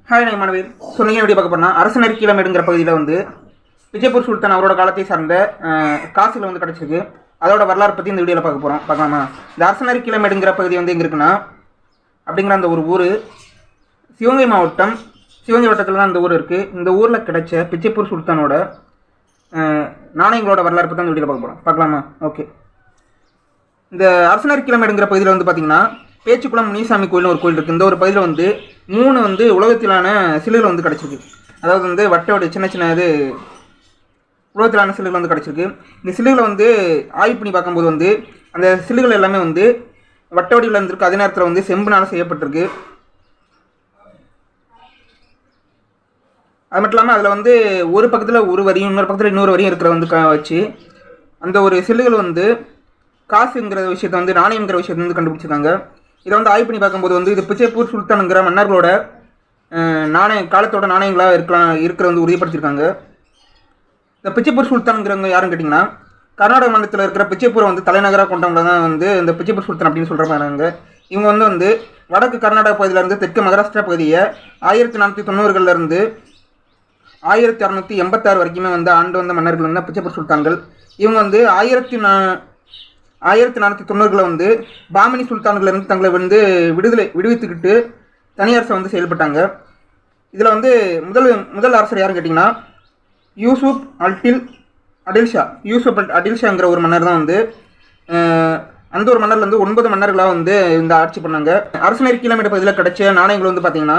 Hi நான் மாணவர். So நீங்கள் எப்படி பார்க்க போனால் அரசனர் கீழமேடுங்கிற பகுதியில் வந்து விஜயபூர் சுல்தான் அவரோட காலத்தை சார்ந்த காசுகள் வந்து கிடச்சிருக்கு. அதோட வரலாறு பற்றி இந்த வீடியோவில் பார்க்கலாமா? இந்த அரசனர் கீழமேடுங்கிற பகுதி வந்து எங்கே இருக்குன்னா அப்படிங்கிற அந்த ஒரு ஊர் சிவகங்கை மாவட்டம், சிவகங்கை வட்டத்தில் தான் அந்த ஊர் இருக்குது. இந்த ஊரில் கிடைச்ச விஜயபூர் சுல்தானோட நாணயங்களோட வரலாறு பற்றி அந்த வீடியோவில் பார்க்கலாமா? ஓகே. இந்த அரசனர் கீழமேடுங்கிற பகுதியில் வந்து பார்த்திங்கன்னா பேச்சுக்குளம் முனிசாமி கோயில்னு ஒரு கோயில் இருக்குது. இந்த ஒரு பகுதியில் வந்து 3 உலகத்திலான சிலைகள் வந்து கிடச்சிருக்கு. அதாவது வந்து வட்டோட சின்ன சின்ன உலகத்திலான சிலைகள் வந்து கிடச்சிருக்கு. இந்த சிலைகளை வந்து ஆய்வு பண்ணி பார்க்கும்போது வந்து அந்த சிலைகள் எல்லாமே வந்து வட்ட வடிவில் இருந்திருக்கு. அதே நேரத்தில் வந்து செம்புனால் செய்யப்பட்டிருக்கு. அது மட்டும் இல்லாமல் அதில் வந்து ஒரு பக்கத்தில் ஒரு வரியும் இன்னொரு பக்கத்தில் இன்னொரு வரியும் இருக்கிற வந்து வச்சு அந்த ஒரு சிலைகள் வந்து காசுங்கிற விஷயத்தை வந்து நாணயங்கிற விஷயத்தை வந்து கண்டுபிடிச்சிருக்காங்க. இதை வந்து ஆய்வு பண்ணி பார்க்கும்போது வந்து இது விஜயபூர் சுல்தானுங்கிற மன்னர்களோட காலத்தோட நாணயங்களாக இருக்கிற வந்து உறுதிப்படுத்தியிருக்காங்க. இந்த விஜயபூர் சுல்தானுங்கிறவங்க யாருன்னு கேட்டிங்கன்னா கர்நாடக மாநிலத்தில் இருக்கிற விஜயபூரை வந்து தலைநகராக கொண்டவங்க தான் வந்து இந்த விஜயபூர் சுல்தான் அப்படின்னு சொல்கிற மாதிரி. இவங்க வந்து வடக்கு கர்நாடக பகுதியிலேருந்து தெற்கு மகாராஷ்டிரா பகுதியை 1490களிலிருந்து 1686 வரைக்குமே வந்து ஆண்டு வந்த மன்னர்கள் வந்து விஜயபூர் சுல்தான்கள். இவங்க வந்து 1490களில் வந்து பாமினி சுல்தான்களிலிருந்து தங்களை வந்து விடுவித்துக்கிட்டு தனியரசை வந்து செயல்பட்டாங்க. இதில் வந்து முதல் அரசர் யாருன்னு கேட்டிங்கன்னா யூசுப் அடில்ஷாங்கிற ஒரு மன்னர் தான் வந்து அந்த ஒரு மன்னரில் வந்து 9 மன்னர்களாக வந்து இந்த ஆட்சி பண்ணாங்க. அரசனர் கீழமேடு பகுதியில் கிடைச்ச நாணயங்கள் வந்து பார்த்திங்கன்னா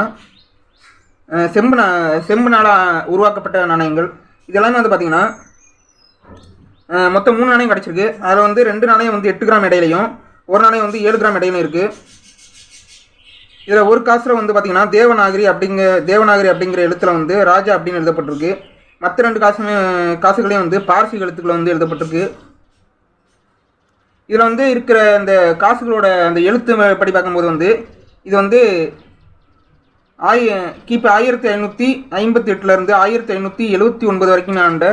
செம்புனால் உருவாக்கப்பட்ட நாணயங்கள். இதெல்லாமே வந்து பார்த்திங்கன்னா மொத்தம் 3 நாணயம் கிடச்சிருக்கு. அதில் வந்து 2 நாணயம் வந்து 8 கிராம் இடையிலையும் 1 நாணயம் வந்து 7 கிராம் இடையிலும் இருக்குது. இதில் ஒரு காசில் வந்து பார்த்திங்கன்னா தேவநாகரி அப்படிங்கிற எழுத்தில் வந்து ராஜா அப்படின்னு எழுதப்பட்டிருக்கு. மற்ற 2 காசுகளையும் வந்து பார்சி எழுத்துக்களை வந்து எழுதப்பட்டிருக்கு. இதில் வந்து இருக்கிற அந்த காசுகளோட அந்த எழுத்து படி பார்க்கும்போது வந்து இது வந்து கிபி 1558லேருந்து 1579 வரைக்கும் ஆண்ட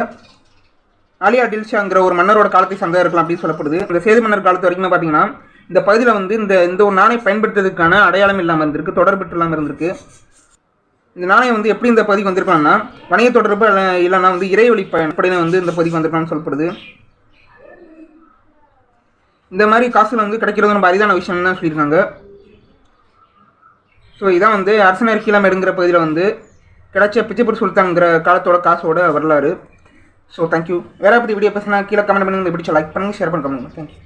அலி அடில்ஷாங்கிற ஒரு மன்னரோட காலத்தை சார்ந்தா இருக்கலாம் அப்படின்னு சொல்லப்படுது. இந்த சேது மன்னர் காலத்து வரைக்கும் பார்த்தீங்கன்னா இந்த பகுதியில் வந்து இந்த ஒரு நாணயம் பயன்படுத்துறதுக்கான அடையாளம் இல்லாமல் இருந்திருக்கு, தொடர்பு இல்லாமல் இருந்திருக்கு. இந்த நாணயம் வந்து எப்படி இந்த பகுதிக்கு வந்திருக்கலாம்னா வணிக தொடர்பு இல்லைன்னா வந்து இறைவழி பயன்படுத்தி வந்து இந்த பகுதிக்கு வந்திருக்கலாம்னு சொல்லப்படுது. இந்த மாதிரி காசுகள் வந்து கிடைக்கிறது ரொம்ப அரிதான விஷயம் தான் சொல்லியிருக்காங்க. ஸோ இதான் வந்து அரசனர் கீழமேடுங்கிற பகுதியில் வந்து கிடைச்ச விஜயபூர் சுல்தான்ங்கிற காலத்தோட காசோட வரலாறு. So thank you. வேறு பற்றி வீடியோ பேசினா கீழே கமெண்ட் பண்ணுங்கள். பிடிச்ச லைக் பண்ணுங்கள், ஷேர் பண்ணுங்கள். தேங்க்யூ.